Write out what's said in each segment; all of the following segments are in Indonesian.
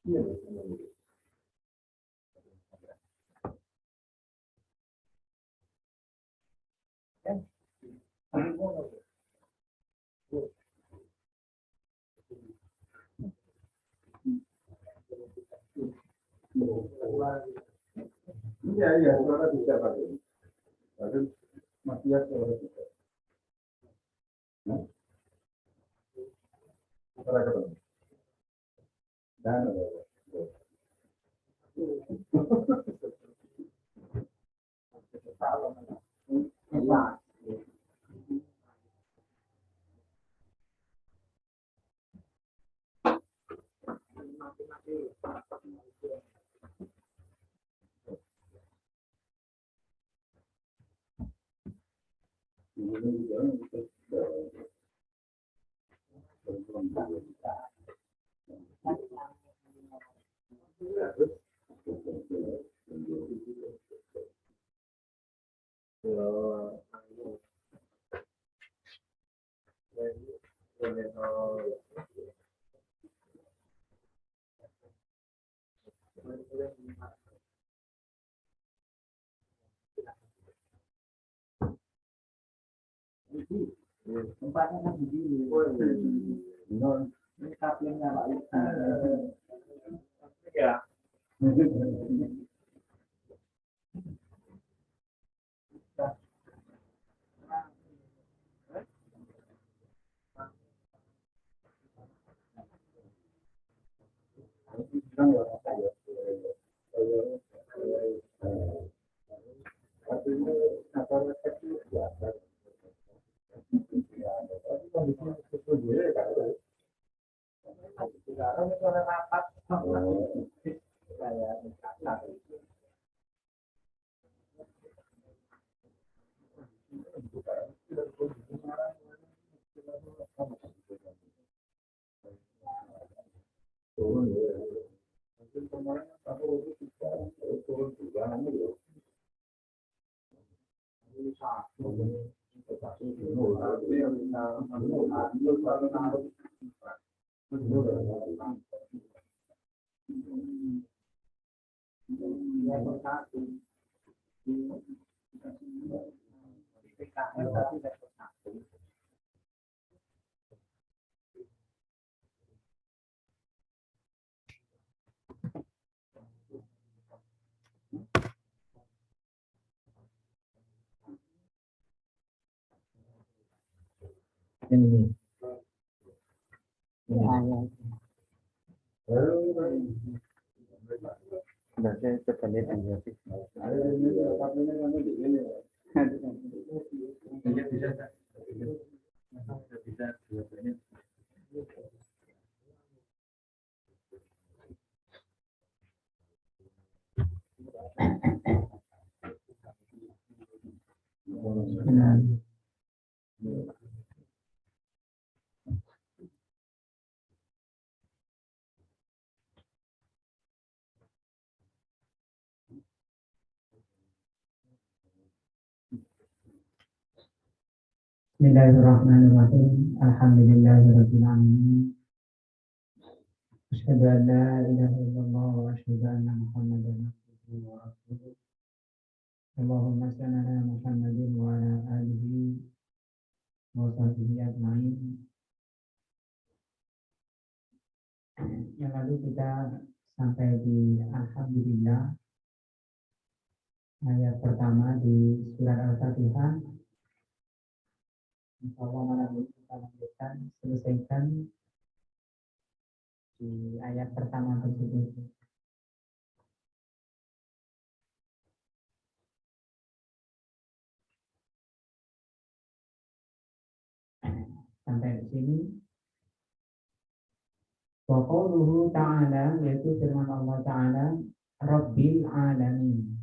Iya, iya, suara bisa pakai. Tapi masih ya suara bisa. Suara ketemu. Dan iya. Tempatnya kan di sini. Ini kaplinnya Pak. Ya. Ini. Berarti sebenarnya bisa sih. Bismillahirrahmanirrahim. Alhamdulillahirabbil alamin. Asyhadu an la ilaha illallah wa asyhadu anna Muhammadan abduhu wa rasuluh. Allahumma shalli ala Muhammadin wa ala alihi wa sahbihi ajmain. Yang lalu kita sampai di Alhamdulillah ayat pertama di surat Al-Fatihah. Insyaallah malam ini kita lanjutkan, selesaikan di ayat pertama tersebut. Sampai di sini. Wa qauluhu ta'ala, yaitu firman Allah Ta'ala, Rabbil alamin.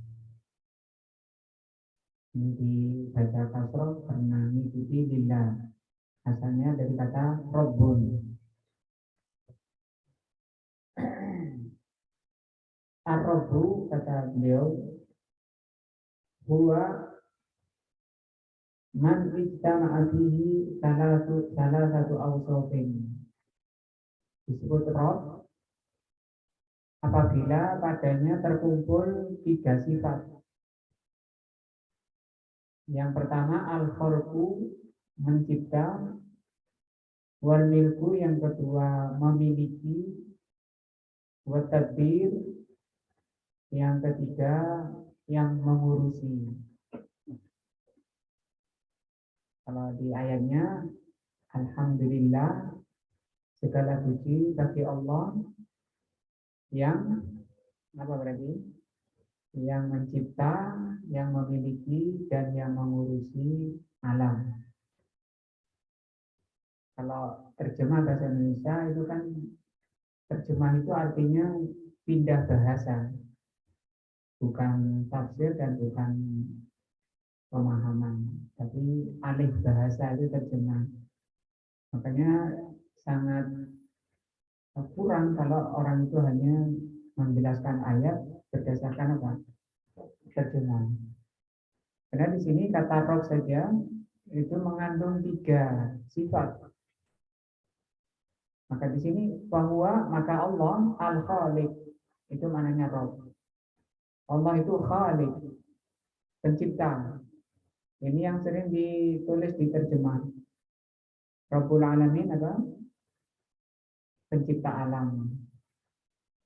Ini dibaca kasroh karena mengikuti lillah. Asalnya dari kata Rabbun. Ar-Rabbu, kata beliau, huwa man ijtama'a fihi salasatu awsafin. Disebut Rabb apabila padanya terkumpul 3 sifat. Yang pertama al-khalqu, mencipta, wal milku, yang kedua memiliki, wa tadbir, yang ketiga yang mengurusi. Kalau di ayatnya alhamdulillah, segala puji bagi Allah yang apa berarti? Yang mencipta, yang memiliki, dan yang mengurusi alam. Kalau terjemah bahasa Indonesia itu kan, terjemah itu artinya pindah bahasa, bukan tafsir dan bukan pemahaman, tapi alih bahasa itu terjemah. Makanya sangat kurang kalau orang itu hanya menjelaskan ayat berdasarkan apa? Terjemah. Karena di sini kata roh saja itu mengandung 3 sifat. Maka di sini bahwa maka Allah al-Khaliq, itu maknanya roh. Allah itu Khaliq, pencipta. Ini yang sering ditulis di terjemah. Rabbul Alamin apa? Pencipta alam.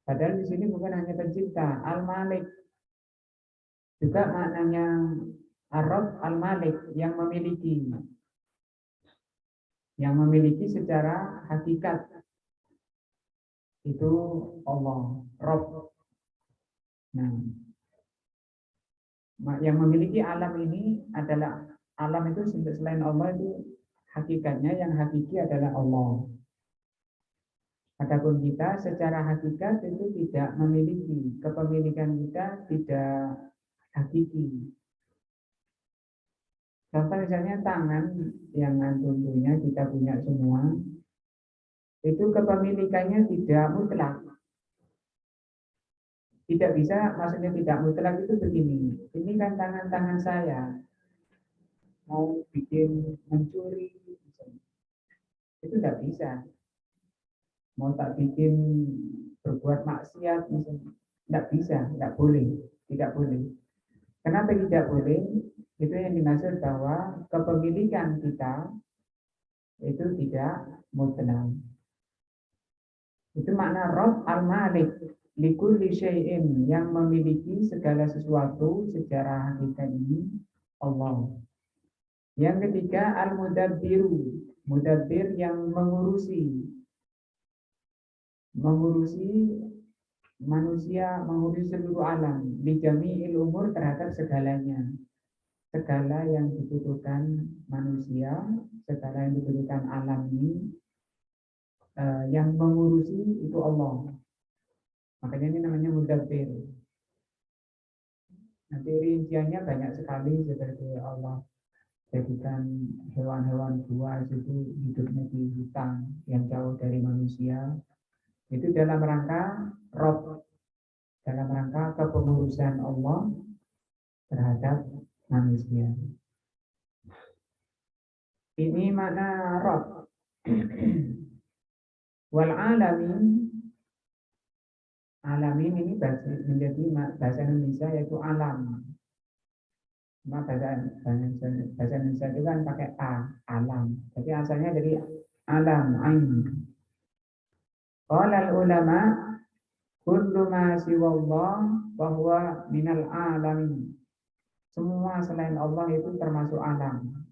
Padahal di sini bukan hanya pencipta, Al-Malik. Juga maknanya Ar-Rabb Al-Malik, yang memiliki. Yang memiliki secara hakikat. Itu Allah, Rabb. Nah, yang memiliki alam ini adalah, alam itu selain Allah itu hakikatnya yang hakiki adalah Allah. Adapun kita secara hakikat itu tidak memiliki, kepemilikan kita tidak hakiki. Contoh misalnya tangan yang tentunya kita punya semua, itu kepemilikannya tidak mutlak. Tidak bisa, maksudnya tidak mutlak itu begini. Ini kan tangan-tangan saya, mau bikin mencuri, itu tidak bisa. Mau tak bikin berbuat maksiat, misalnya, tidak bisa, tidak boleh, tidak boleh. Kenapa tidak boleh? Itu yang dimaksud bahwa kepemilikan kita itu tidak mutlak. Itu makna Rabb al-Malik, likulli syai'in, yang memiliki segala sesuatu secara hakikat ini Allah. Yang ketiga al-Mudabbiru, mudabbir yang mengurusi manusia, mengurusi seluruh alam, di jami'il umur, terhadap segalanya. Segala yang dibutuhkan manusia, segala yang dibutuhkan alam ini, yang mengurusi itu Allah. Makanya ini namanya mudabbir. Nanti rinciannya banyak sekali, seperti Allah jadikan hewan-hewan buas itu hidupnya di hutan yang jauh dari manusia. Itu dalam rangka Rob, dalam rangka kepengurusan Allah terhadap manusia. Ini makna Rob. Wal alamin, alamin ini menjadi bahasa Indonesia, yaitu alam. Bahasa Indonesia itu kan pakai a, alam. Jadi asalnya dari alam, ain. Qala ulama kullu ma siwallah bahwa minal alamin. Semua selain Allah itu termasuk alam.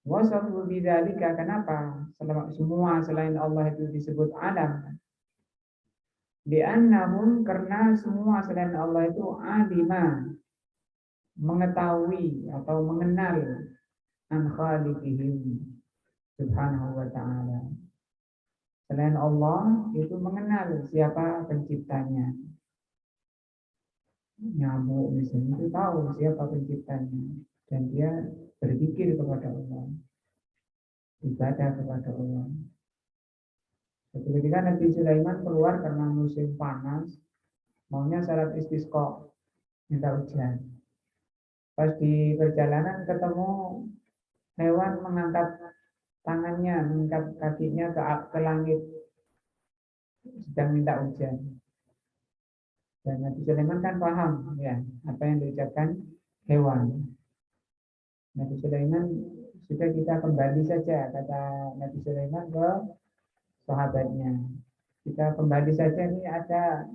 Wasafu bidzalika, kenapa semua selain Allah itu disebut alam? Li'annahum, karena semua selain Allah itu alima, mengetahui atau mengenal an khaliqihim subhanahu wa ta'ala. Selain Allah itu mengenal siapa penciptanya. Nyamuk misalnya itu tahu siapa penciptanya, dan dia berzikir kepada Allah, ibadah kepada Allah. Suatu ketika Nabi Sulaiman keluar karena musim panas, maunya salat istisqa, minta hujan. Pas di perjalanan ketemu hewan mengangkat tangannya, mengangkat kakinya ke langit, sedang minta hujan. Dan Nabi Sulaiman kan paham ya apa yang diucapkan hewan. Nabi Sulaiman sudah kita kembali saja kata Nabi Sulaiman ke sahabatnya. Kita kembali saja ini ada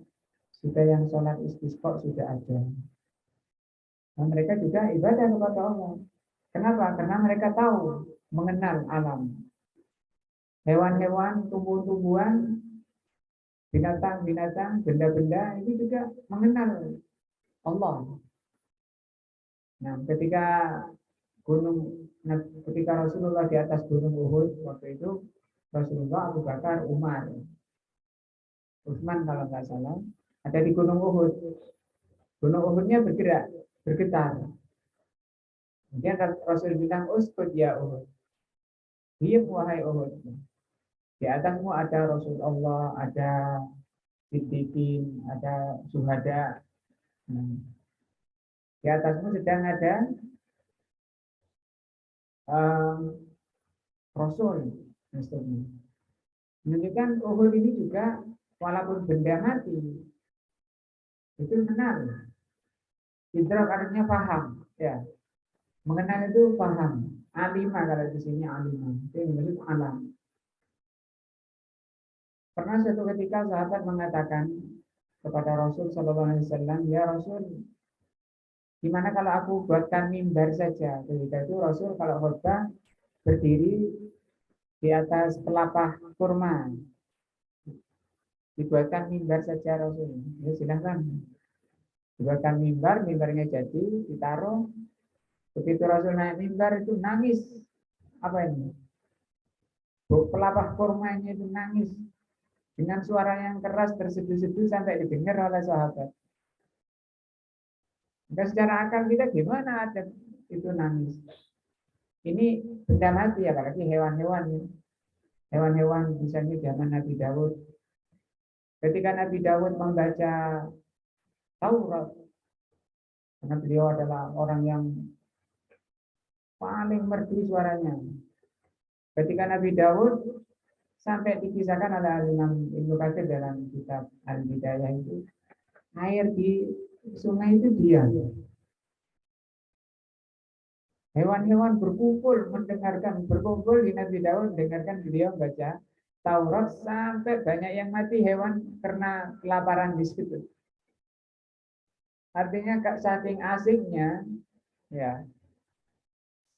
sudah yang sholat istisqa sudah ada. Nah, mereka juga ibadah kepada Allah. Kenapa? Karena mereka tahu mengenal alam. Hewan-hewan, tumbuh-tumbuhan, binatang-binatang, benda-benda itu juga mengenal Allah. Nah, ketika Rasulullah di atas gunung Uhud waktu itu Rasulullah, Abu Bakar, Umar, Utsman kalau nggak salah ada di gunung Uhud. Gunung Uhudnya bergetar. Kemudian Rasul bilang, "Uskud ya Uhud." Diam wahai Uhud. Di atasmu ada Rasulullah, ada Siddiqin, ada Syuhada. Di atasmu sedang ada um, Rasul. Menunjukkan Uhud ini juga walaupun benda mati, itu benar. Idrak artinya paham, ya. Mengenal itu paham. Alimah kalau di sini alimah. Itu yang disebut alam. Pernah suatu ketika sahabat mengatakan kepada Rasul Shallallahu Alaihi Wasallam, ya Rasul, gimana kalau aku buatkan mimbar saja? Ketika itu Rasul kalau khutbah berdiri di atas pelapah kurma, dibuatkan mimbar saja Rasul. Ya silahkan. Dibuatkan mimbar, mimbarnya jadi, ditaruh. Begitu Rasul naik mimbar itu nangis. Apa ini? Pelapah kurmanya itu nangis dengan suara yang keras terseduh-seduh sampai didengar oleh sahabat. Maka secara akal kita gimana ada itu nangis? Ini benda mati ya, apalagi hewan-hewan. Hewan-hewan misalnya zaman Nabi Daud. Ketika Nabi Daud membaca Taurat, karena beliau adalah orang yang paling merdu suaranya. Ketika Nabi Daud sampai dikisahkan oleh Imam Ibnu Katsir dalam kitab Al-Bidayah itu, air di sungai itu diam. Hewan-hewan berkumpul di Nabi Daud mendengarkan beliau baca Taurat sampai banyak yang mati hewan karena kelaparan di situ. Artinya saking asiknya ya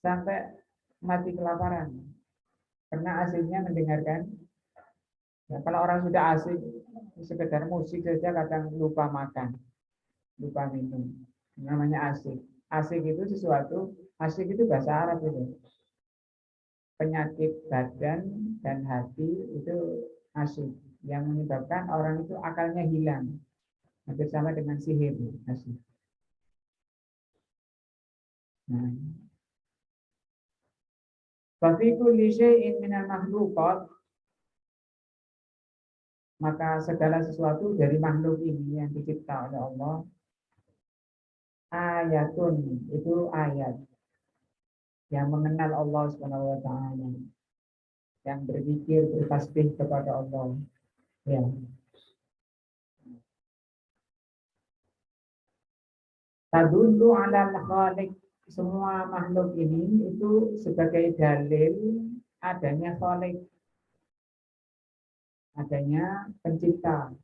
sampai mati kelaparan karena asiknya mendengarkan. Ya, kalau orang sudah asik sekedar musik saja kadang lupa makan, lupa minum. Namanya asik. Asik itu sesuatu, asik itu bahasa Arab itu. Penyakit badan dan hati itu asik. Yang menyebabkan orang itu akalnya hilang. Hampir sama dengan sihir. Asik. Nah. Fafi kulli syai'in minal makhluqat, maka segala sesuatu dari makhluk ini yang dicipta oleh Allah, ayatun, itu ayat yang mengenal Allah Subhanahu wa taala, yang berzikir, bertasbih kepada Allah. Ya. Tadullu 'alal khaliq, semua makhluk ini itu sebagai dalil adanya khaliq, adanya pencipta.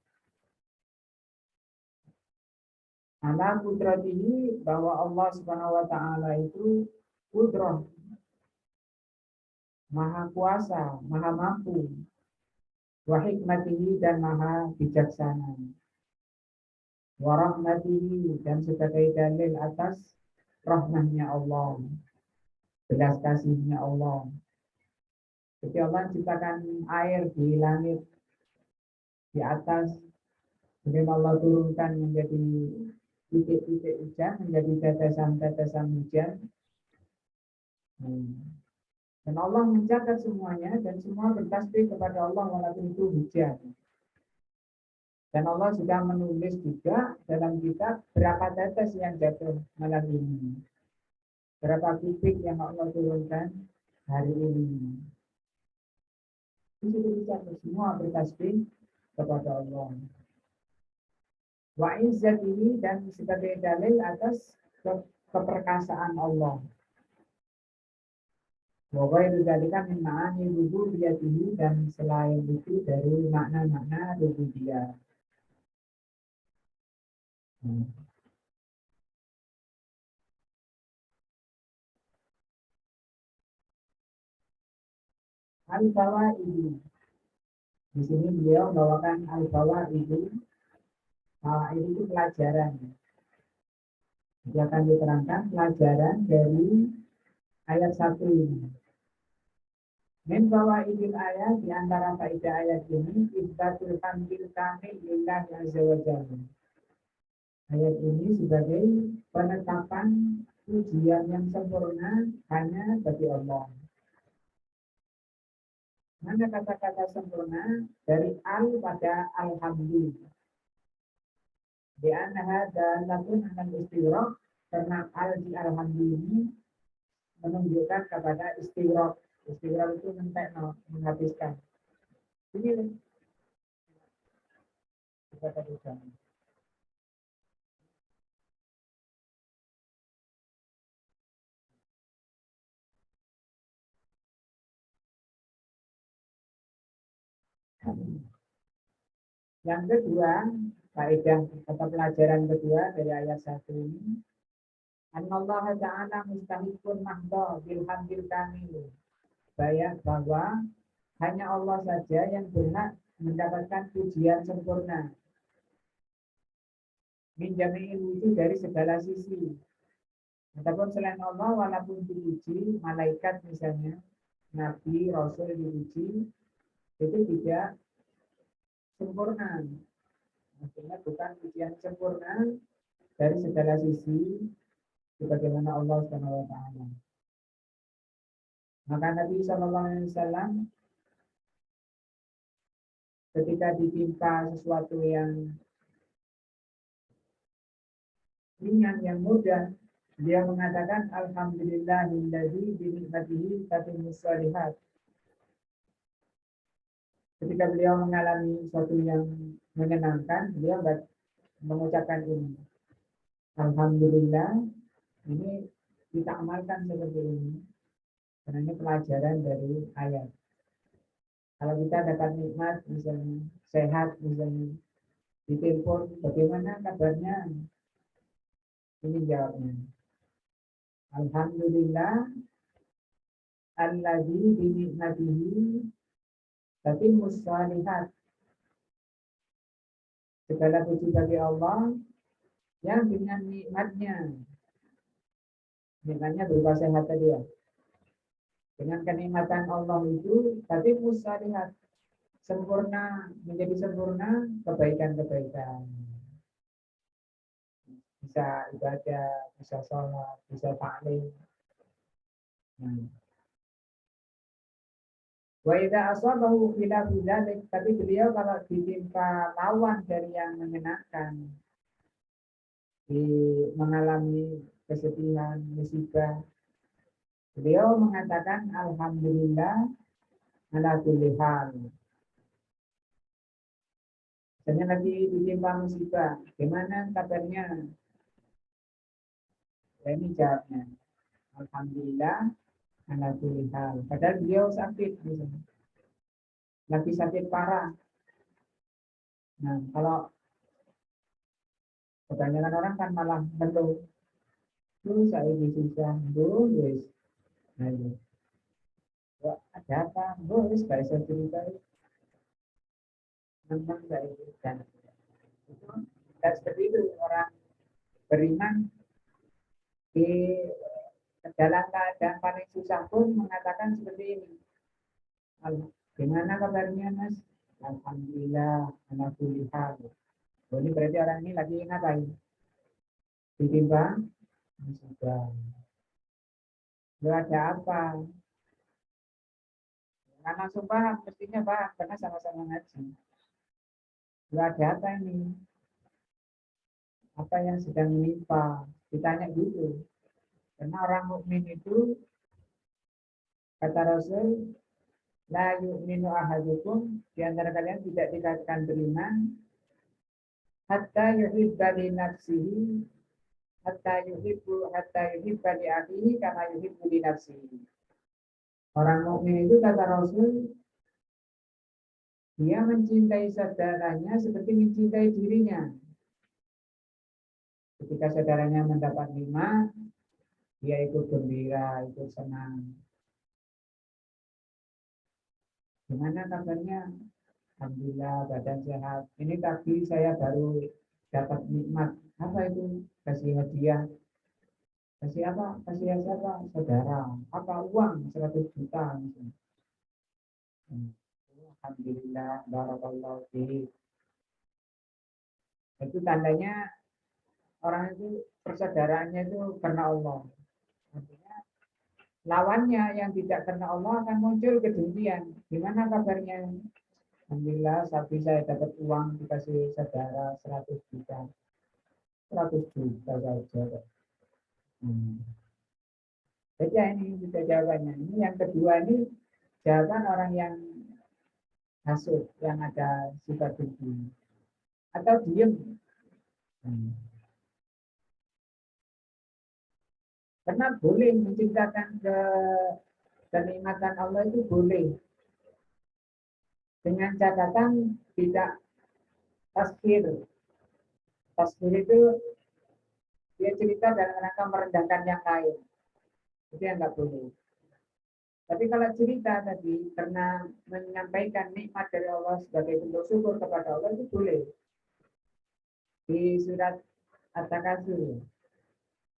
Ala kudratihi, bahwa Allah Subhanahu wa taala itu kudrah, maha kuasa, maha mampu, wa hikmatihi, dan maha bijaksana, wa rahmatihi, dan sebagai dalil atas rahmahnya Allah, belas kasihnya Allah. Jadi Allah ciptakan air di langit, di atas, kemudian Allah turunkan menjadi titik-titik hujan, menjadi tetesan-tetesan hujan. Dan Allah mencatat semuanya, dan semua bertasbih kepada Allah walaupun itu hujan. Dan Allah sudah menulis juga dalam kitab berapa tetes yang jatuh malam ini, berapa titik yang Allah turunkan hari ini. Itu bisa semua bertasbih kepada Allah. Wa izzatihi, dan sebagai dalil atas keperkasaan Allah. Wa ghairu dzalika min ma'ani rububiyyatihi, dan selain itu dari makna-makna rububiyah. Al-Fawaid. Di sini beliau bawakan Al-Fawaid. Fawaid itu pelajaran. Jadi akan diterangkan pelajaran dari ayat 1 ini. Min fawaidil ayat, di antara faedah ayat ini, isbatul hamdil kamil lillahi azza wa jalla. Ayat ini sebagai penetapan pujian yang sempurna hanya bagi Allah. Mana kata-kata sempurna dari al pada alhamdulillah. Di anha dalatun akan istighraq, karena al di alhamdulillah ini menunjukkan kepada istighraq. Istighraq itu menghabiskan. Ini kata ucapan. Yang kedua, faedah atau pelajaran kedua dari ayat 1 ini, Allah Ta'ala mustahiqun mahdha bil hamdil kamil. Bahwa hanya Allah saja yang berhak mendapatkan pujian sempurna. Min jami'il wujud, dari segala sisi. Ataupun selain Allah, walaupun dipuji, malaikat misalnya, Nabi, Rasul dipuji, itu tidak sempurna. Maksudnya bukan pujian sempurna dari segala sisi, sebagaimana Allah Subhanahu wa taala. Maka Nabi Shallallahu alaihi wasallam ketika ditimpa sesuatu yang ringan, yang mudah, dia mengatakan alhamdulillahilladzi bi ni'matihi tatimmus shalihat. Ketika beliau mengalami sesuatu yang menyenangkan, beliau mengucapkan ini. Alhamdulillah, ini kita amalkan seperti ini. Karena ini pelajaran dari ayat. Kalau kita dapat nikmat, misalnya sehat, misalnya ditelepon, bagaimana kabarnya? Ini jawabnya. Alhamdulillah, alladzi bi ni'matihi tatimmus shalihat. Segala puji bagi Allah yang dengan nikmatnya berupa sehat tadi ya. Dengan kenikmatan Allah itu tatimmus shalihat, sempurna, menjadi sempurna kebaikan-kebaikan. Bisa ibadah, bisa sholat, bisa ta'lim. Wa idza asabahu khilafu dzalik, tapi beliau kalau ditimpa lawan dari yang menyenangkan, mengalami kesedihan, musibah, beliau mengatakan alhamdulillah ala kulli hal. Misalnya lagi ditimpa musibah, gimana kabarnya? Ini jawabnya, alhamdulillah ala kulli hal. Padahal beliau sakit, misalnya. Lagi sakit parah. Nah, kalau kebanyakan orang kan malah mengeluh. Tuh saya susah, wis. Nah, ini. Ada apa? Wis, gak bisa cerita. Memang saya dan itu dan seperti itu orang beriman di dalam keadaan paling susah pun mengatakan seperti ini. Gimana kabarnya, Mas? Alhamdulillah, alhamdulillah. Oh, ini berarti orang ini lagi ngapain? Ditimpa musibah. Ada apa? Nah, langsung paham, mestinya paham karena sama-sama ngaji. Ada apa ini? Apa yang sedang menimpa? Ditanya gitu. Karena orang mukmin itu, kata Rasul, la yu'minu ahadukum, di antara kalian tidak dikatakan beriman hatta yuhibba li nafsihi hatta yuhibba li akhihi kama yuhibbu li nafsihi. Orang mukmin itu kata Rasul, dia mencintai saudaranya seperti mencintai dirinya. Ketika saudaranya mendapat nikmat, dia ikut gembira, ikut senang. Gimana kabarnya? Alhamdulillah badan sehat. Ini tadi saya baru dapat nikmat. Apa itu? Kasih hadiah. Kasih apa? Kasih siapa? Saudara. Apa? Uang 100 juta. Misalnya. Alhamdulillah. Barakallahu fiik. Itu tandanya orang itu persaudaraannya itu karena Allah. Artinya lawannya yang tidak karena Allah akan muncul kedengkian. Gimana kabarnya? Alhamdulillah sapi saya dapat uang dikasih saudara 100 juta. 100 juta saja. Jadi ini kita jawabannya. Ini yang kedua ini jawaban orang yang hasud, yang ada sifat dengki. Atau diem. Karena boleh menciptakan kenikmatan Allah itu boleh. Dengan catatan tidak tasfir. Tasfir itu dia cerita dalam rangka merendahkan yang lain. Itu yang nggak boleh. Tapi kalau cerita tadi karena menyampaikan nikmat dari Allah sebagai bentuk syukur kepada Allah itu boleh. Di surat At-Takatsur,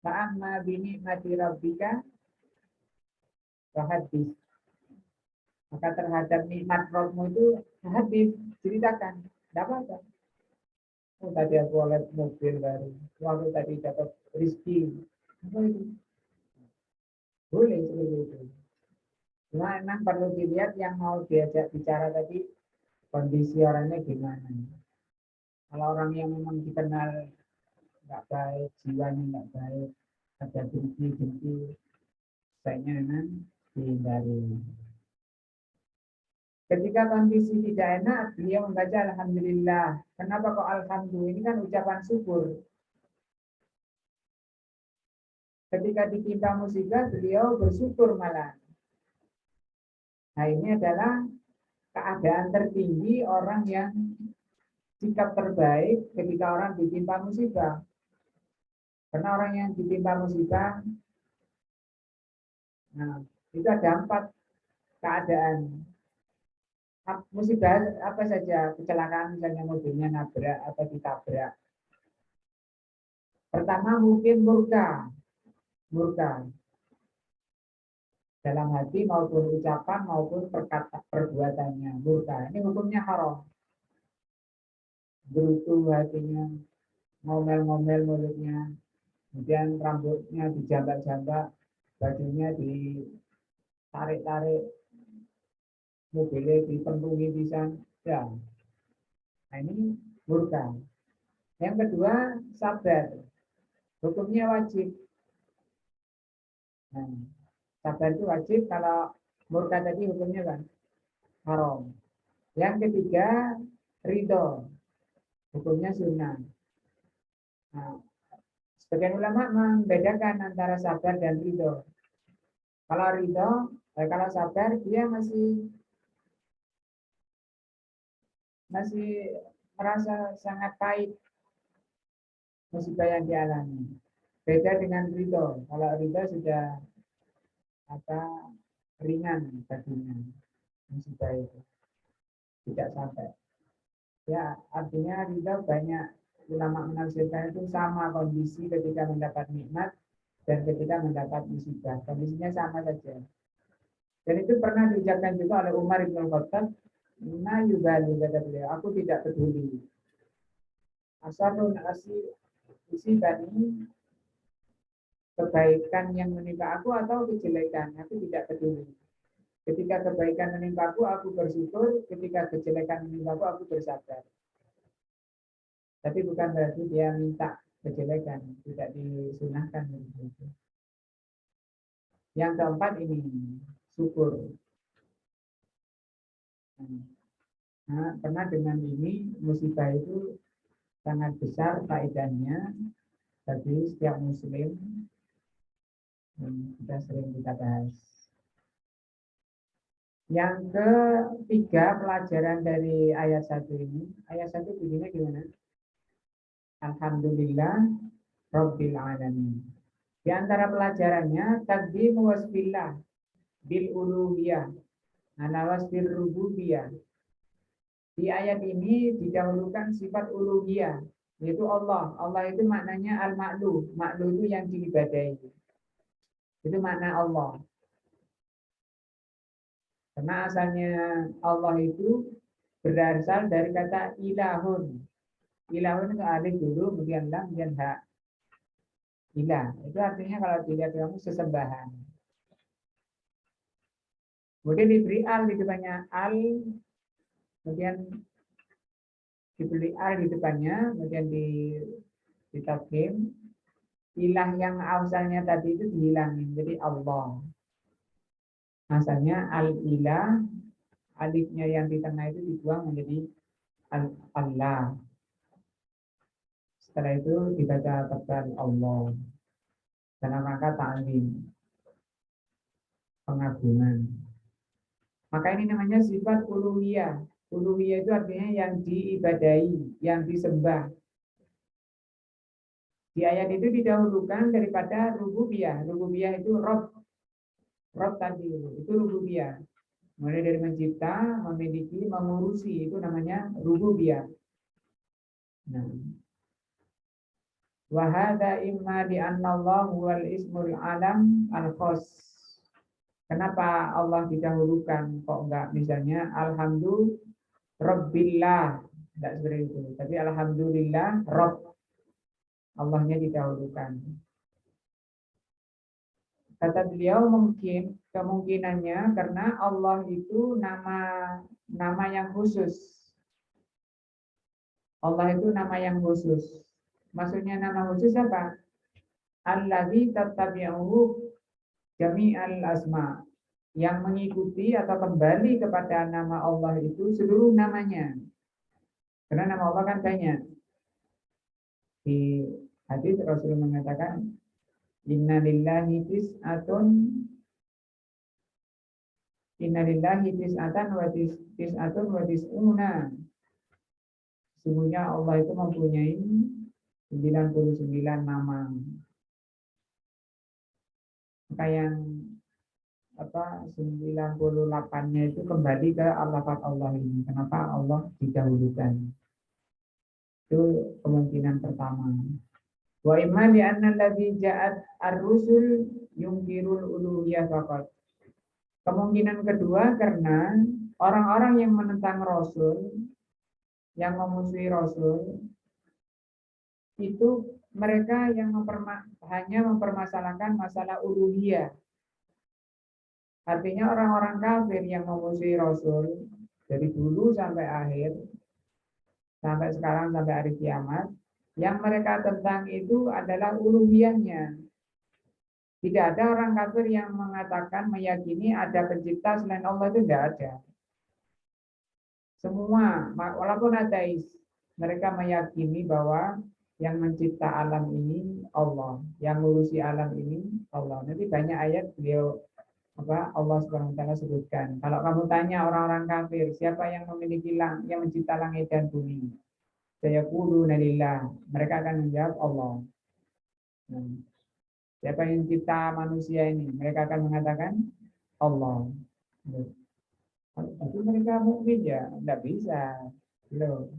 fa'amma binikmati rabbika fahadits. Maka terhadap nikmat Rabbmu itu hadis, ceritakan. Tidak apa-apa. Oh, tadi aku oleh mobil baru. Waktu tadi dapat rezeki. Apa itu? Boleh seperti itu. Cuma memang perlu dilihat yang mau diajak bicara tadi kondisi orangnya gimana. Kalau orang yang memang dikenal nggak baik, jiwanya nggak baik, ada dengki, sebaiknya memang dihindari. Ketika kondisi tidak enak, beliau membaca Alhamdulillah. Kenapa kok Alhamdulillah? Ini kan ucapan syukur. Ketika ditimpa musibah, beliau bersyukur malah. Nah ini adalah keadaan tertinggi orang yang sikap terbaik ketika orang ditimpa musibah. Karena orang yang ditimpa musibah, nah, itu ada 4 keadaan. Musibah apa saja, kecelakaan misalnya mobilnya nabrak atau ditabrak. Pertama mungkin murka dalam hati maupun ucapan maupun perbuatannya murka. Ini hukumnya haram. Berutuh hatinya, ngomel-ngomel mulutnya, kemudian rambutnya dijambak-jambak, bajunya ditarik-tarik, mobilnya dipentungi pisang, ya. Nah ini murka. Yang kedua sabar, hukumnya wajib. Nah, sabar itu wajib, kalau murka tadi hukumnya kan haram. Yang ketiga ridho, hukumnya sunnah. Nah, sebagian ulama membedakan antara sabar dan ridho. Kalau ridho, kalau sabar dia masih merasa sangat pahit musibah yang dialami. Beda dengan ridho. Kalau ridho sudah ringan baginya musibah itu, tidak sampai. Ya artinya ridho banyak ulama menafsirkan itu sama kondisi ketika mendapat nikmat dan ketika mendapat musibah. Kondisinya sama saja. Dan itu pernah diucapkan juga oleh Umar bin Khattab, "Inna yubali," kata beliau, aku tidak peduli. Asarun usibani, kebaikan yang menimpa aku atau kejelekan, aku tidak peduli. Ketika kebaikan menimpa aku bersyukur. Ketika kejelekan menimpa aku bersabar. Tapi bukan berarti dia minta kejelekan, tidak disunahkan begitu. Yang keempat ini syukur. Nah, karena dengan ini musibah itu sangat besar faedahnya bagi setiap muslim yang sudah sering kita bahas. Yang ketiga pelajaran dari ayat 1 ini. Ayat 1 bunyinya gimana? Alhamdulillah Rabbil Alamin. Di antara pelajarannya taqdim wasbillah bil uluhiyah ala wasbil rububiyah. Di ayat ini didahulukan sifat uluhiyah, yaitu Allah. Allah itu maknanya al-ma'lu. Ma'lu itu yang diibadahi. Itu makna Allah. Karena asalnya Allah itu berasal dari kata ilahun. Ilahun itu alif dulu, kemudian lam, kemudian ha. Ilah. Itu artinya kalau dilihat kamu sesembahan. Kemudian diberi al di depannya al, kemudian diberi al di depannya, kemudian ditafkim. Ilah yang asalnya tadi itu dihilangin, jadi Allah. Asalnya al-ilah, alifnya yang di tengah itu dibuang menjadi Allah. Setelah itu dibaca tebal Allah. Dalam rangka ta'zim, pengagungan. Maka ini namanya sifat uluhiyah. Uluhiyah itu artinya yang diibadahi, yang disembah. Di ayat itu didahulukan daripada rububiyah. Rububiyah itu Rob. Rob tadi itu rububiyah. Mulai dari mencipta, memiliki, mengurusi, itu namanya rububiyah. Nah, wa hadza imma di anna Allah wal ismul alam al-khas. Kenapa Allah didahulukan? Kok enggak misalnya alhamdulillah, tidak seperti itu. Tapi alhamdulillah Rabb. Allahnya didahulukan. Kata beliau mungkin kemungkinannya karena Allah itu nama yang khusus. Allah itu nama yang khusus. Maksudnya nama khusus apa? Allazi tattabi'uhu jami'al asma. Yang mengikuti atau kembali kepada nama Allah itu seluruh namanya. Karena nama Allah kan banyak. Di hadis Rasul mengatakan Inna lillahi tis'atan wa tis'una. Sesungguhnya Allah itu mempunyai 99 nama. Maka yang 98-nya itu kembali ke al-lafaz Allah ini. Kenapa Allah didahulukan? Itu kemungkinan pertama. Wa imma li anna alladhi ja'at ar-rusul yungkirul uluhiyah faqat. Kemungkinan kedua karena orang-orang yang menentang Rasul, yang memusuhi Rasul, itu mereka yang hanya mempermasalahkan masalah uluhiyah. Artinya orang-orang kafir yang memusuhi Rasul dari dulu sampai akhir, sampai sekarang sampai hari kiamat, yang mereka tentang itu adalah uluhiyahnya. Tidak ada orang kafir yang mengatakan meyakini ada pencipta selain Allah, itu tidak ada. Semua, walaupun ateis, mereka meyakini bahwa yang mencipta alam ini Allah, yang ngurusi alam ini Allah. Nanti banyak ayat beliau Allah Subhanahu wa taala sebutkan. Kalau kamu tanya orang-orang kafir, siapa yang memiliki yang mencipta langit dan bumi? Saya quluna lillah. Mereka akan menjawab Allah. Siapa yang mencipta manusia ini? Mereka akan mengatakan Allah. Itu mereka mukmin ya, tidak bisa. Loh.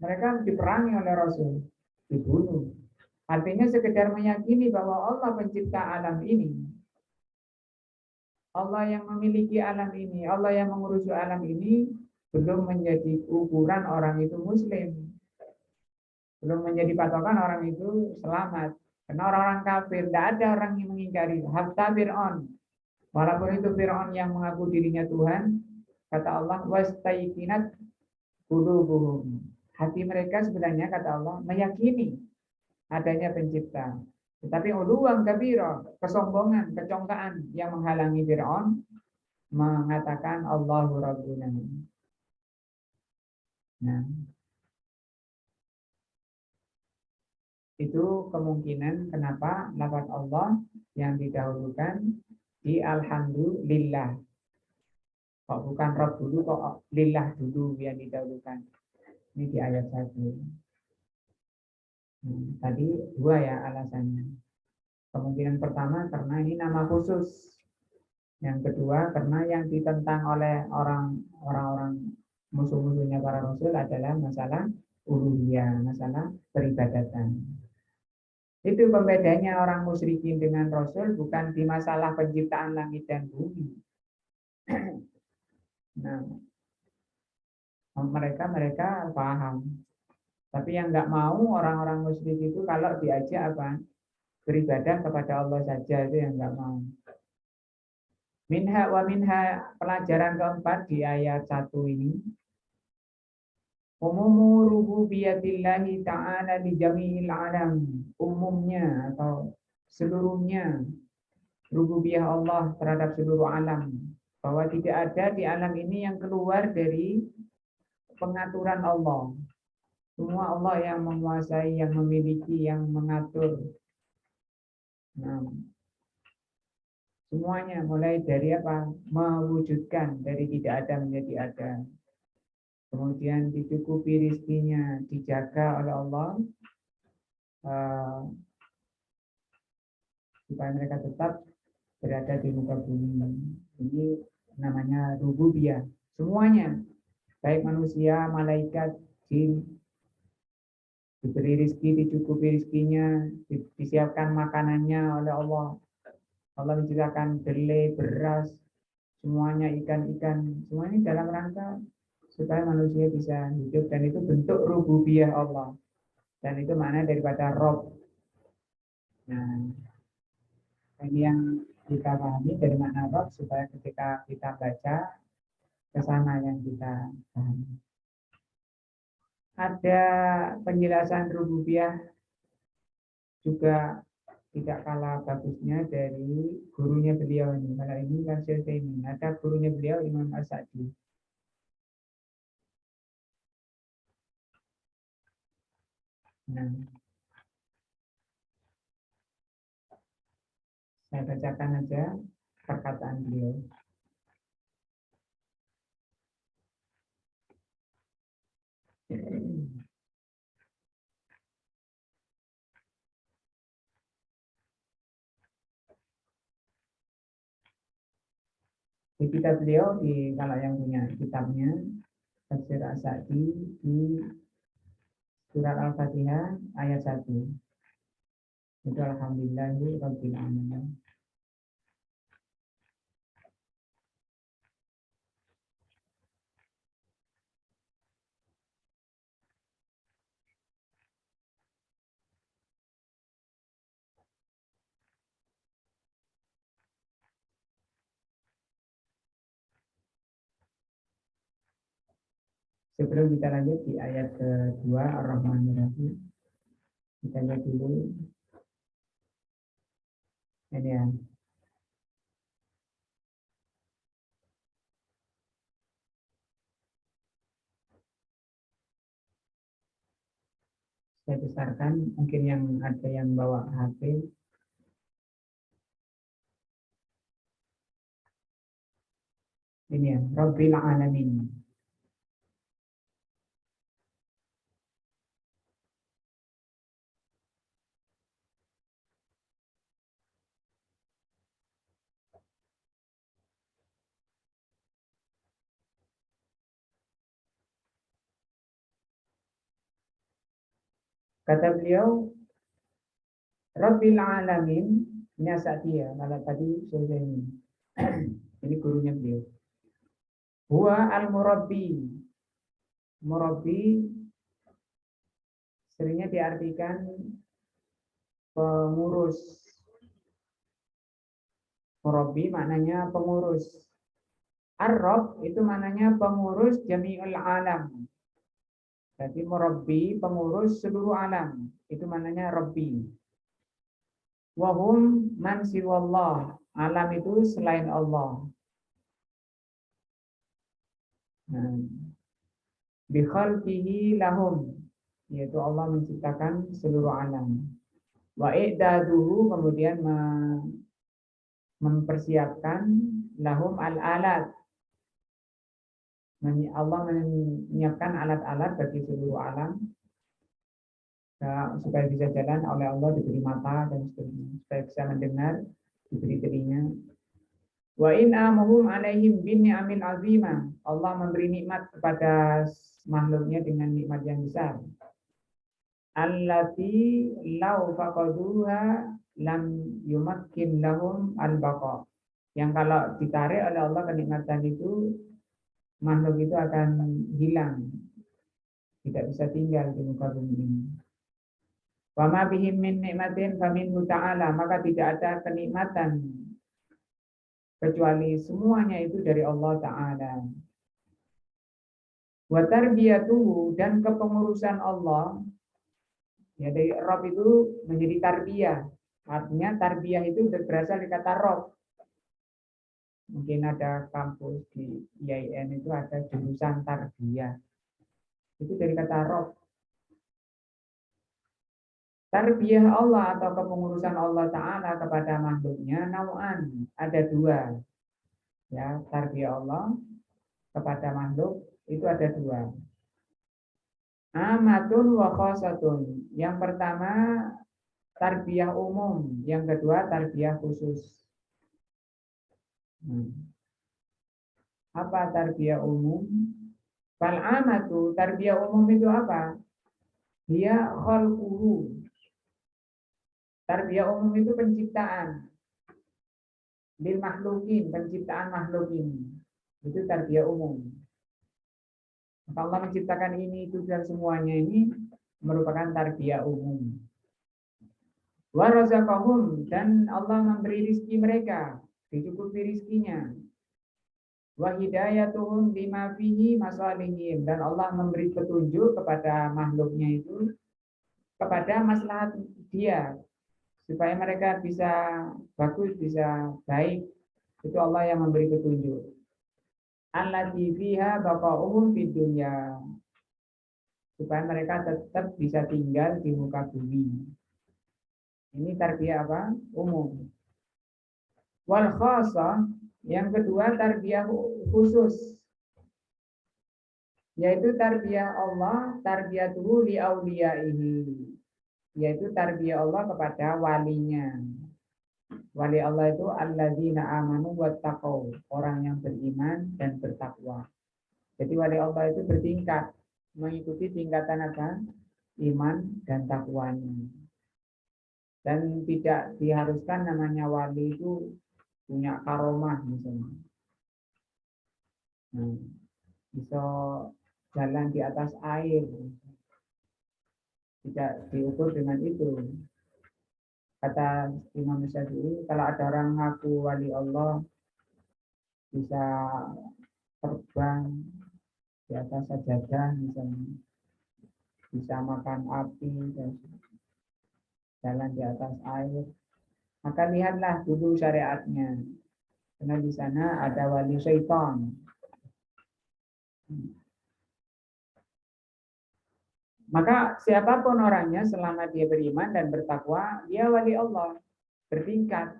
Mereka diperangi oleh Rasul, dibunuh. Artinya sekedar meyakini bahwa Allah pencipta alam ini, Allah yang memiliki alam ini, Allah yang mengurusi alam ini, belum menjadi ukuran orang itu muslim. Belum menjadi patokan orang itu selamat. Karena orang-orang kafir, tidak ada orang yang mengingkari. Hatta Fir'aun. Walaupun itu Fir'aun yang mengaku dirinya Tuhan, kata Allah, wastaiqinat qulubuhum. Hati mereka sebenarnya, kata Allah, meyakini adanya pencipta. Tetapi uluwan kabira, kesombongan, kecongkaan yang menghalangi Fir'aun mengatakan Allahu Rabbuna. Nah, Itu kemungkinan kenapa lafaz Allah yang didahulukan di alhamdulillah. Kok bukan Rabb dulu, kok lillah dulu yang didahulukan. Ini di ayat 1. Tadi dua ya alasannya. Kemungkinan pertama karena ini nama khusus. Yang kedua karena yang ditentang oleh orang-orang musuh-musuhnya para rasul adalah masalah uluhiyah, masalah peribadatan. Itu pembedanya orang musyrikin dengan rasul bukan di masalah penciptaan langit dan bumi. Nah, mereka paham. Tapi yang nggak mau orang-orang musyrik itu kalau diajak apa? Beribadah kepada Allah saja, itu yang nggak mau. Minha wa minha, pelajaran keempat di ayat 1 ini. Umumu rububiyatillahi ta'ala di jami'il alam. Umumnya atau seluruhnya rububiyah Allah terhadap seluruh alam. Bahwa tidak ada di alam ini yang keluar dari pengaturan Allah. Semua Allah yang menguasai, yang memiliki, yang mengatur. Nah, semuanya mulai dari apa? Mewujudkan, dari tidak ada menjadi ada. Kemudian dicukupi rizkinya, dijaga oleh Allah supaya mereka tetap berada di muka bumi. Ini namanya rububiyah. Semuanya, baik manusia, malaikat, jin, diberi rizki, dicukupi rizkinya, disiapkan makanannya oleh Allah. Allah menciptakan kedelai, beras, semuanya ikan-ikan, semuanya dalam rangka supaya manusia bisa hidup, dan itu bentuk rububiyah Allah. Dan itu makna daripada Rob. Nah, ini yang kita pahami dari makna Rob supaya ketika kita baca ke sana yang kita pahami. Ada penjelasan rububiyah juga tidak kalah bagusnya dari gurunya beliau ini. Kalau ini kan ini ada gurunya beliau Imam As-Sa'di. Nah, saya bacakan aja perkataan beliau. Di kitab beliau, kalau yang punya kitabnya Tafsir As-Sa'di di surat Al-Fatihah ayat 1. Itu alhamdulillahirabbil alamin. Sebelum kita lanjut di ayat kedua Ar-Rahmanir-Rahim, kita lihat dulu ini ya. Saya besarkan, mungkin yang ada yang bawa HP. Ini ya, Rabbil Alamin. Kata beliau, Rabbil Alamin, ini As-Sa'di ya, kalau tadi sudah ini. Ini gurunya beliau. Huwa al-murabbi. Murabbi seringnya diartikan pengurus. Murabbi maknanya pengurus. Ar-Rabb itu maknanya pengurus jami'ul alam. Jadi murabbi pengurus seluruh alam. Itu maknanya Rabbi. Wahum man siwallah. Alam itu selain Allah. Bi khalqihi lahum, yaitu Allah menciptakan seluruh alam. Wa i'daduhu, kemudian mempersiapkan lahum al-alat. Allah menyiapkan alat-alat bagi seluruh alam supaya bisa jalan oleh Allah, diberi mata dan seterusnya, supaya bisa mendengar, diberi telinga. Wa in amuhum alaihim bin ni'amil azimah. Allah memberi nikmat kepada makhluknya dengan nikmat yang besar. Allati law faqaduha lam yumakkin lahum al-baqa. Yang kalau ditarik oleh Allah kenikmatan itu, makhluk itu akan hilang, tidak bisa tinggal di muka bumi ini. Wa ma bihim min nikmatin faminhu ta'ala, maka tidak ada kenikmatan kecuali semuanya itu dari Allah Ta'ala. Wa tarbiyatuhu, dan kepengurusan Allah, ya dari Rob itu menjadi tarbiyah. Artinya tarbiyah itu berasal dari kata Rob. Mungkin ada kampus di IAIN itu ada jurusan tarbiyah. Itu dari kata Rob. Tarbiyah Allah atau kepengurusan Allah Ta'ala kepada makhluknya nau'an, ada dua. Ya, tarbiyah Allah kepada makhluk itu ada dua. Amatun wa khosatun. Yang pertama tarbiyah umum, yang kedua tarbiyah khusus. Apa tarbiyah umum? Fal amatu, tarbiyah umum itu apa? Dia khalquhu. Tarbiyah umum itu penciptaan. Bil makhlukin, penciptaan makhluk ini. Itu tarbiyah umum. Maka Allah menciptakan ini, itu, dan semuanya ini merupakan tarbiyah umum. Wa razaqahum, dan Allah memberi rizki mereka, dicukupi rizkinya. Wa hidayatuhum bima fihi masalihim, dan Allah memberi petunjuk kepada makhluknya itu kepada maslahat dia, supaya mereka bisa bagus, bisa baik. Itu Allah yang memberi petunjuk. Allati fiha baqa'uhum fid dunya, supaya mereka tetap bisa tinggal di muka bumi. Ini tarbiyah apa? Umum. Wal khasah, yang kedua tarbiyah khusus, yaitu tarbiyah Allah, tarbiyatuhu li auliyaihi, yaitu tarbiyah Allah kepada walinya. Wali Allah itu alladzina amanu wattaqau, orang yang beriman dan bertakwa. Jadi wali Allah itu bertingkat, mengikuti tingkatan apa? Iman dan takwanya. Dan tidak diharuskan namanya wali itu punya karomah misalnya. Nah, bisa jalan di atas air. Tidak diukur dengan itu. Kata Imam Syafi'i, kalau ada orang ngaku wali Allah, bisa terbang di atas sajadah misalnya, bisa makan api dan jalan di atas air, maka lihatlah dulu syariatnya, karena di sana ada wali syaitan. Maka siapapun orangnya selama dia beriman dan bertakwa, dia wali Allah, bertingkat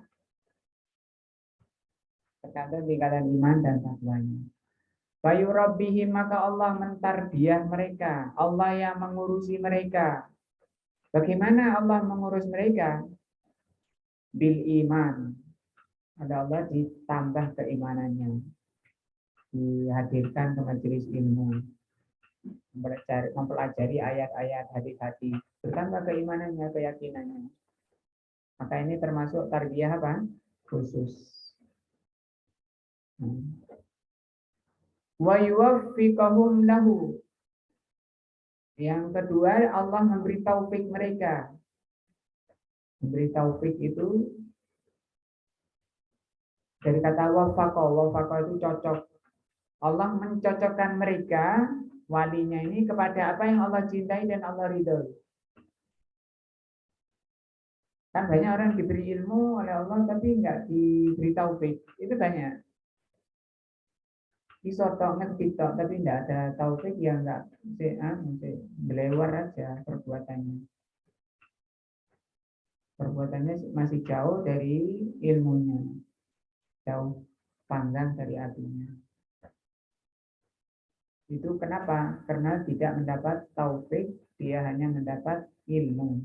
tergantung tingkatan iman dan takwanya. Bayu rabbihim, maka Allah mentarbiyah mereka, Allah yang mengurusi mereka. Bagaimana Allah mengurus mereka? Bil iman. Ada Allah ditambah keimanannya, dihadirkan ke majelis ilmu, mempelajari ayat-ayat hadis-hadis, bertambah keimanannya, keyakinannya. Maka ini termasuk tarbiyah apa? Khusus. Wa yuwaffiqahum lahu. Yang kedua, Allah memberi taufik mereka. Memberi taufik itu dari kata wafaqa. Wafaqa itu cocok. Allah mencocokkan mereka, walinya ini, kepada apa yang Allah cintai dan Allah ridhoi. Kan banyak orang diberi ilmu oleh Allah tapi nggak diberi taufik. Itu banyak. iso tok ngerti tok tapi tidak ada taufik ya enggak mesti belewar aja perbuatannya. Perbuatannya masih jauh dari ilmunya, jauh panggang dari artinya. Itu kenapa? Karena tidak mendapat taufik, dia hanya mendapat ilmu.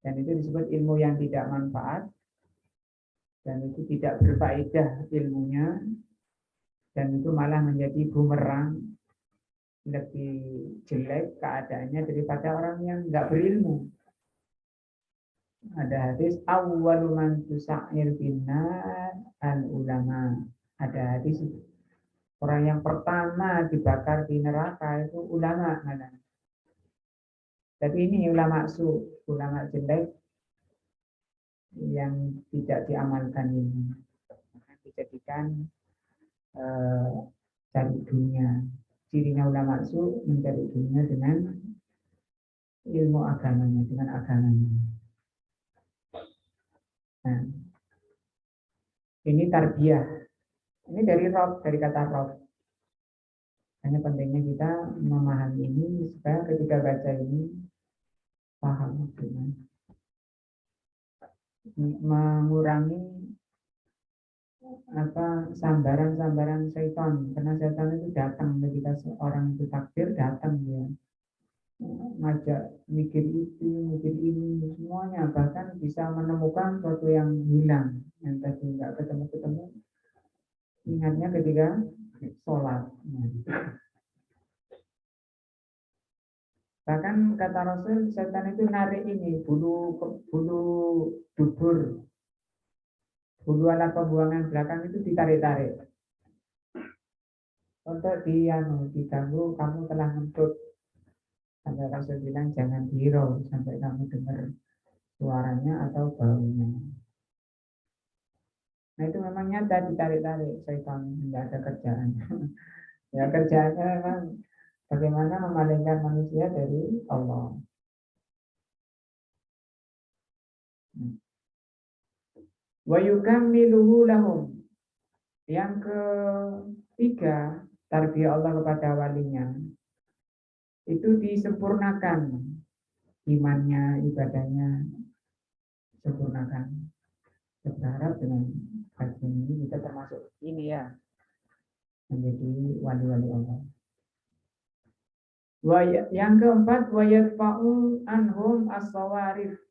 Dan itu disebut ilmu yang tidak manfaat, dan itu tidak berfaedah ilmunya, dan itu malah menjadi bumerang, lebih jelek keadaannya daripada orang yang nggak berilmu. Ada hadis awwalu man tusa'ir binnar al ulama. Ada hadis orang yang pertama dibakar di neraka itu ulama. Tapi ini ulama ulama jelek yang tidak diamalkan ini, dijadikan cari dunia. Cirinya ulama mencari dunia dengan ilmu agamanya, dengan agamanya. Nah, ini tarbiyah. Ini dari kata rob. Hanya pentingnya kita memahami ini supaya ketika baca ini paham maksudnya. Mengurangi sambaran setan, karena setan itu datang ketika seorang itu takbir, datang dia ngajak mikir itu, mikir ini, semuanya, bahkan bisa menemukan sesuatu yang hilang, yang tadi nggak ketemu, ingatnya ketika sholat. Bahkan kata Rasul, setan itu narik ini, bulu dubur, bulu alat pembuangan belakang itu ditarik-tarik. Untuk diganggu, kamu telah ngentut. Sampai Rasul bilang jangan hirau sampai kamu dengar suaranya atau baunya. Nah itu memang nyata ditarik-tarik setan, tidak ada kerjaan. Ya kerjaannya memang bagaimana memalingkan manusia dari Allah. Wa yukammiluhu lahum. Yang ketiga, tarbiyah Allah kepada walinya itu disempurnakan, imannya, ibadahnya sempurnakan. Saya berharap dengan kajian ini kita termasuk ini ya, menjadi wali-wali Allah. Yang keempat, wa yadfa'u anhum as-sawarif.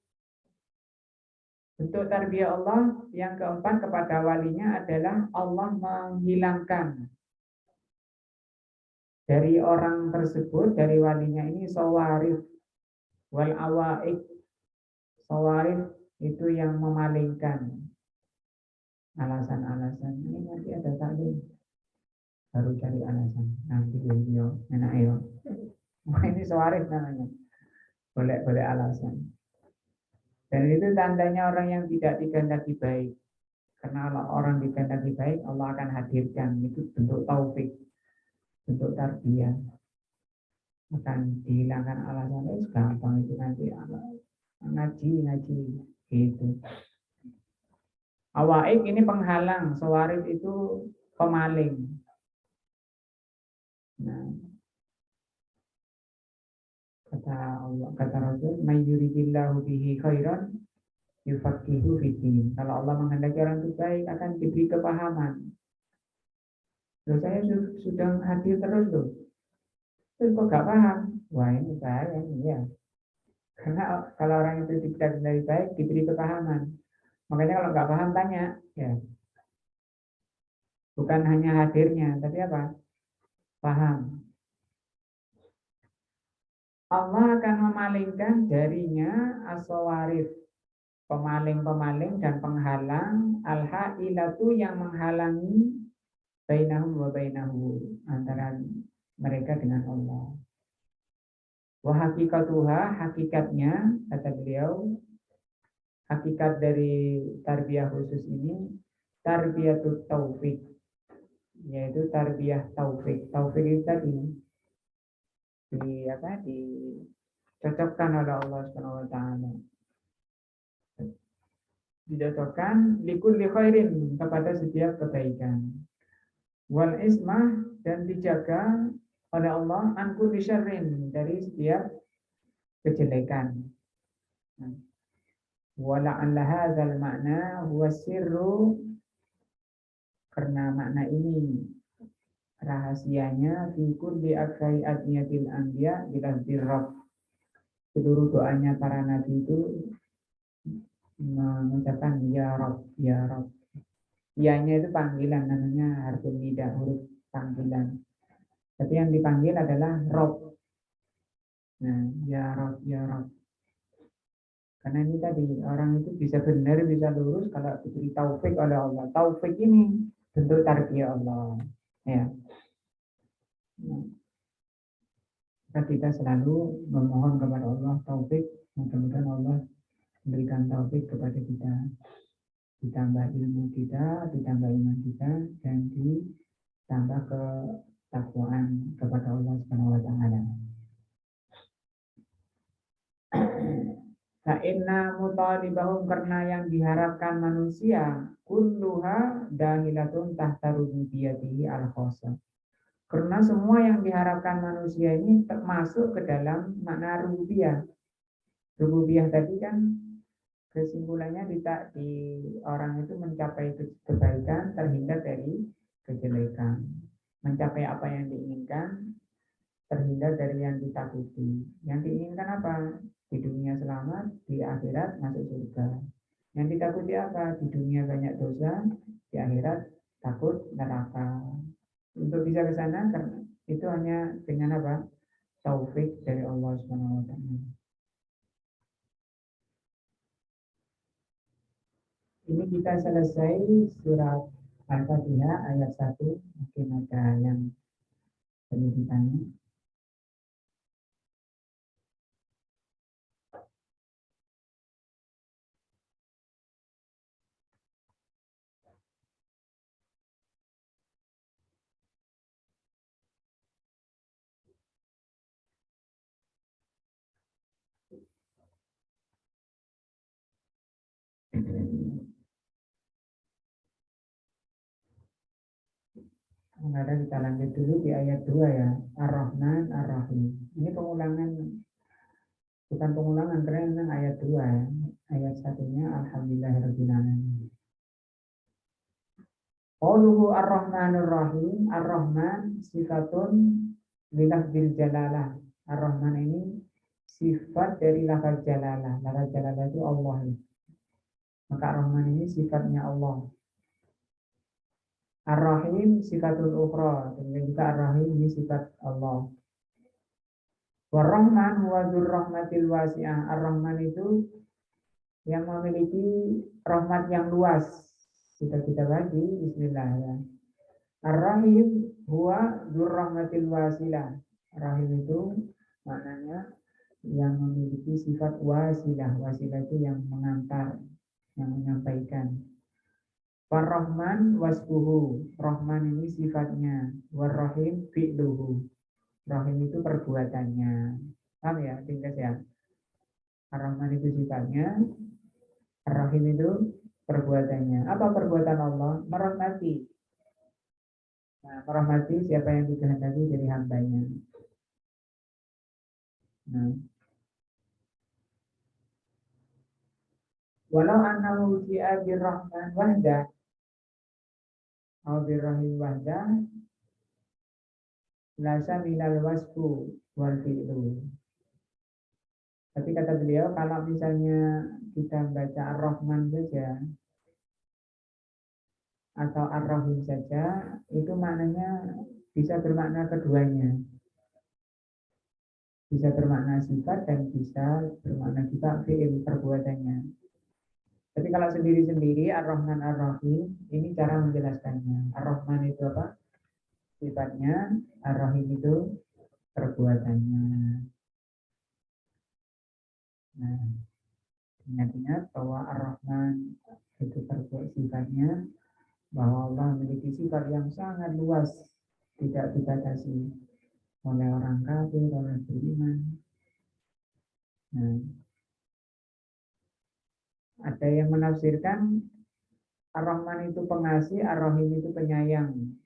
Bentuk tarbiyah Allah yang keempat kepada walinya adalah Allah menghilangkan dari orang tersebut, dari walinya ini sawarif wal awaik. Sawarif itu yang memalingkan alasan-alasan. Ini nanti ada taklim, baru cari alasan. Nanti video enak ya. Ini sawarif namanya. Boleh alasan. Dan itu tandanya orang yang tidak dikehendaki baik. Karena kalau orang dikehendaki baik, Allah akan hadirkan. Itu bentuk taufik, bentuk tarbiyah. Akan dihilangkan alasan, gampang itu nanti ngaji gitu. Awaik ini penghalang, sawarif itu pemaling. Nah, kata Rasul, "May yuridillahu bihi khairan yufaqihu fiddin." Kalau Allah menghendaki orang itu baik, akan diberi kepahaman. Loh, saya sudah hadir terus loh. Terus kok gak paham? Wah ini bahaya, ya. Karena kalau orang itu tidak dari baik, diberi kepahaman. Makanya kalau nggak paham tanya, ya. Bukan hanya hadirnya, tapi apa? Paham. Allah akan memalingkan darinya as-sawarif, pemaling-pemaling dan penghalang, al-hailatu yang menghalangi bainahum wa bainahu, antara mereka dengan Allah. Wa hakikatuha, hakikatnya, kata beliau, hakikat dari tarbiyah khusus ini tarbiyatut taufik, yaitu tarbiyah taufik. Taufik itu tadi dicocokkan oleh Allah Subhanahu wa taala. Dicocokkan likulli khairin, kepada setiap kebaikan. Wal ismah, dan dijaga oleh Allah an kulli syarrin, dari setiap kejelekan. Wa la'alla hadzal makna huwa sirru, karena makna ini rahasianya fi kulli akhari adniyatil anbiya bila dirab. Seluruh doanya para nabi itu mengucapkan ya Rob, ya Rob. Ianya itu panggilan, namanya harfun nida, huruf panggilan. Tapi yang dipanggil adalah Rob. Nah, ya Rob, ya Rob. Karena ini tadi, orang itu bisa benar, bisa lurus kalau diberi taufik oleh Allah. Taufik ini bentuk tarbiyah Allah. Ya. Nah, kita selalu memohon kepada Allah taufik. Mudah-mudahan Allah memberikan taufik kepada kita. Ditambah ilmu kita, ditambah iman kita, dan ditambah ketakwaan kepada Allah Subhanahu wa taala. Fa inna mutalibahum, karena yang diharapkan manusia kulluha dahilatun tahta rububiyatihi al-khassa. Karena semua yang diharapkan manusia ini termasuk ke dalam makna rububiyah. Rububiyah tadi kan kesimpulannya di orang itu mencapai kebaikan, terhindar dari kejelekan. Mencapai apa yang diinginkan, terhindar dari yang ditakuti. Yang diinginkan apa? Di dunia selamat, di akhirat masuk surga. Yang ditakuti apa? Di dunia banyak dosa, di akhirat takut neraka. Untuk bisa ke sana, karena itu hanya dengan apa? Taufik dari Allah Subhanahu wa taala. Ini kita selesai surat Al-Fatihah ayat 1. Mungkin ada yang perlu ditanya. Ada, kita lanjut dulu di ayat 2 ya. Ar-Rahman Ar-Rahim. Ini pengulangan, bukan pengulangan, karena memang ayat 2 ya. Ayat satunya Alhamdulillahirabbil alamin. Qauluhu Ar-Rahmanur Rahim. Ar-Rahman sifatun lilafzil jalalah. Ar-Rahman ini sifat dari lafaz jalalah. Lafaz jalalah itu Allah. Maka Ar-Rahman ini sifatnya Allah. Ar-Rahim sifatul ukhra. Kemudian juga Ar-Rahim ini sifat Allah. War-Rahman huwa dzur-rahmatil wasi'ah. Ar-Rahman itu yang memiliki rahmat yang luas. Kita bagi bismillah ya. Ar-Rahim huwa dzur-rahmatil wasilah. Rahim itu maknanya yang memiliki sifat wasilah. Wasilah itu yang mengantar, yang menyampaikan. War-Rahman wasfuhu. Rahman ini sifatnya. War-Rahim fi'luhu. Rahim itu perbuatannya. Paham ya? Tingkat ya. Ar-Rahman itu sifatnya. Ar-Rahim itu perbuatannya. Apa perbuatan Allah? Merahmati. Nah, merahmati siapa yang dikehendaki dari hambanya. Nah, walau annahu ji'a birrahman wahdah atau birrahim wahdah lasa minal wasfu wal fi'lu. Tapi kata beliau, kalau misalnya kita baca Ar-Rahman saja atau Ar-Rahim saja, itu maknanya bisa bermakna keduanya. Bisa bermakna sifat dan bisa bermakna juga fi'il, perbuatannya. Tapi kalau sendiri-sendiri Ar-Rahman Ar-Rahim, ini cara menjelaskannya. Ar-Rahman itu apa? Sifatnya, Ar-Rahim itu perbuatannya. Nah, ingat-ingat bahwa Ar-Rahman itu sifatnya, bahwa Allah memiliki sifat yang sangat luas, tidak dibatasi oleh orang kafir, oleh beriman. Nah, ada yang menafsirkan Ar-Rahman itu pengasih, Ar-Rahim itu penyayang.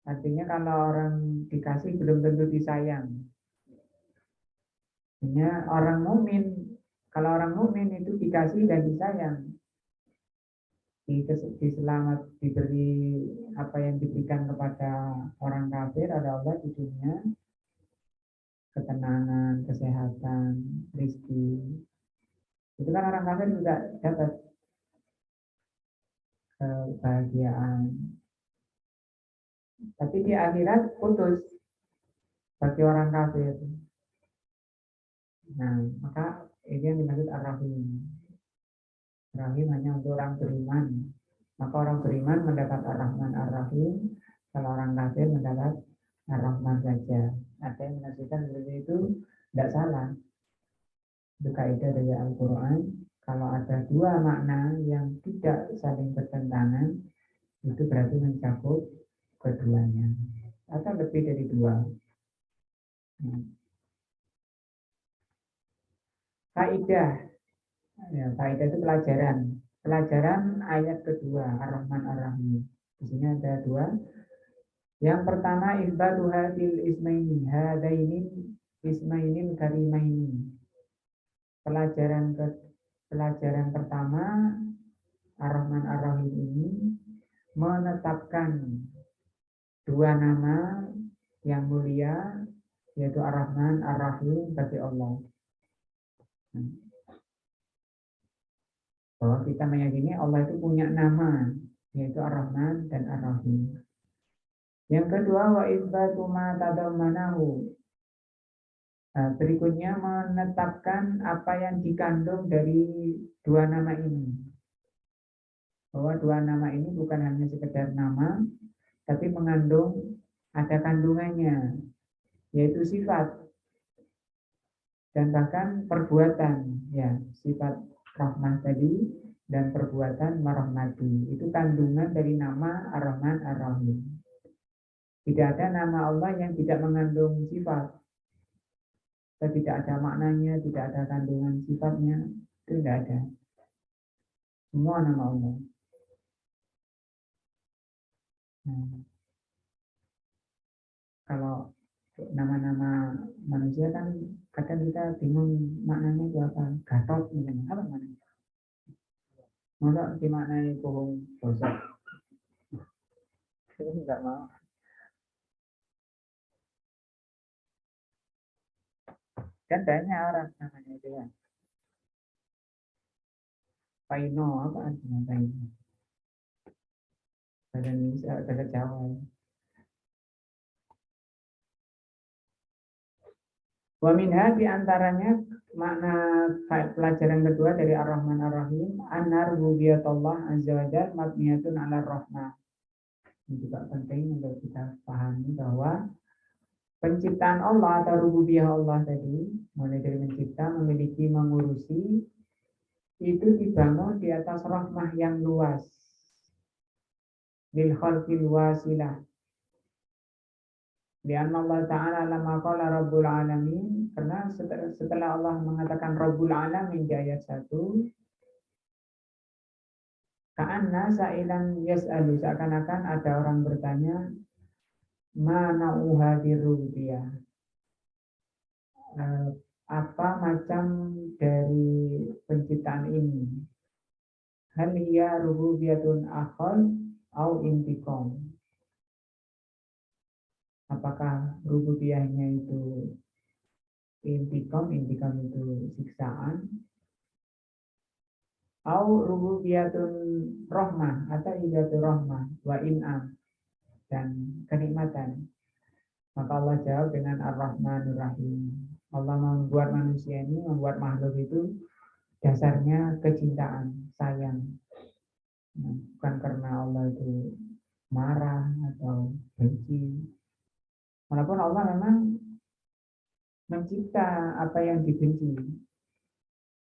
Artinya kalau orang dikasih belum tentu disayang. Artinya orang mukmin, kalau orang mukmin itu dikasih dan disayang, diselamat, diberi apa yang diberikan kepada orang kafir ada Allah di dunia, ketenangan, kesehatan, rezeki. Itu kan orang kafir juga dapat kebahagiaan. Tapi di akhirat putus bagi orang kafir. Nah, maka ini yang dimaksud Ar-Rahim. Rahim hanya untuk orang beriman. Maka orang beriman mendapat Ar-Rahman Ar-Rahim. Kalau orang kafir mendapat Ar-Rahman saja. Ada yang menafsirkan seperti itu tidak salah. Itu kaidah dari Al-Quran. Kalau ada dua makna yang tidak saling bertentangan, itu berarti mencakup keduanya. Atau lebih dari dua. Kaidah. Ya, kaidah itu pelajaran. Pelajaran ayat kedua, Ar-Rahman Ar-Rahim. Di sini ada dua. Yang pertama isbatu hadil ismaini, hadaini ismainin karimaini. Pelajaran pertama Ar-Rahman Ar-Rahim ini menetapkan dua nama yang mulia, yaitu Ar-Rahman Ar-Rahim bagi Allah. Bahwa kita meyakini Allah itu punya nama, yaitu Ar-Rahman dan Ar-Rahim. Yang kedua, wa isbatu ma tadammanahu. Berikutnya menetapkan apa yang dikandung dari dua nama ini. Bahwa dua nama ini bukan hanya sekedar nama, tapi mengandung, ada kandungannya, yaitu sifat dan bahkan perbuatan. Ya, sifat Rahman tadi dan perbuatan merahmati. Itu kandungan dari nama Ar-Rahman Ar-Rahim. Tidak ada nama Allah yang tidak mengandung sifat. Tidak ada maknanya, tidak ada kandungan sifatnya. Itu tidak ada. Semua nama Allah. Kalau nama-nama manusia kan kadang kita bingung maknanya itu apa. Gatot misalnya. Apa maknanya? Masa dimaknai bohong dosa. Itu tidak mau. Dan banyak orang namanya itu ya. Paino, apa artinya Paino? Bahasa Indonesia, bahasa Jawa. Wa minha di antaranya makna pelajaran kedua dari Ar-Rahman Ar-Rahim, anna rububiyatullah azza wa jalla mabniyatun 'ala rahmah. Ini juga penting untuk kita pahami bahwa penciptaan Allah atau rububiyah Allah tadi, mulai dari mencipta, memiliki, mengurusi, itu dibangun di atas rahmah yang luas. Lil khalqil wasilah. Lianna Allah Ta'ala lama qala Rabbul Alamin, karena setelah Allah mengatakan Rabbul Alamin di ayat 1, ka'anna sa'ilan yas'alu, seakan-akan ada orang bertanya, mana uhadir rububiyah, apa macam dari penciptaan ini, hal hiya rububiyatun akhal au intiqam, apakah rububiyahnya itu intiqam itu siksaan, au rububiyatun rahmah atau idatul rahmah wa in'am dan kenikmatan. Maka Allah jawab dengan Ar-Rahmanur Rahim. Allah membuat manusia ini, membuat makhluk itu dasarnya kecintaan, sayang. Bukan karena Allah itu marah atau benci. Walaupun Allah memang mencipta apa yang dibenci.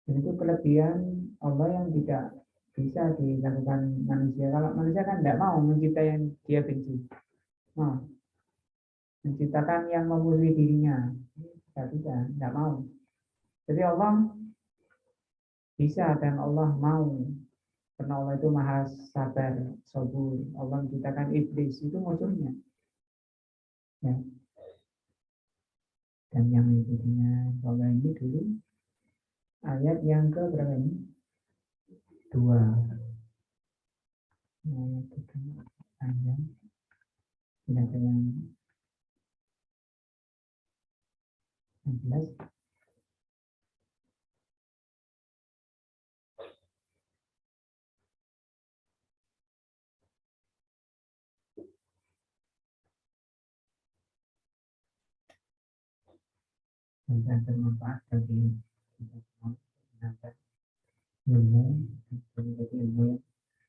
Dan itu kelebihan Allah yang tidak bisa dilakukan manusia. Kalau manusia kan tidak mau mencipta yang dia benci. Mau menciptakan yang memusuhi dirinya. Tidak bisa, tidak mau. Jadi Allah bisa dan Allah mau. Karena Allah itu maha sabar, sabur. Allah menciptakan iblis, itu musuhnya. Ya. Dan yang mengikutinya kalau ini dulu ayat yang ke berapa ini? 2. Ayat itu panjang. Tidak ada yang 16. Dan bermanfaat bagi kita semua. Menambah ilmu, menjadi ilmu yang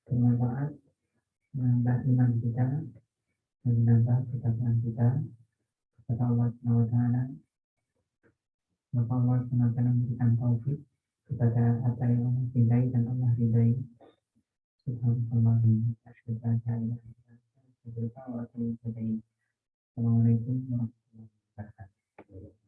bermanfaat, menambah iman kita, dan menambah ketakwaan kita kepada Allah Subhanahu wa taala. Maka Allah Subhanahu wa taala memberikan taufik kepada apa yang Allah cintai dan Allah ridai. Subhanallah, asyhadu an la ilaha illa anta, astaghfiruka wa atubu ilaik. Assalamualaikum warahmatullahi wabarakatuh.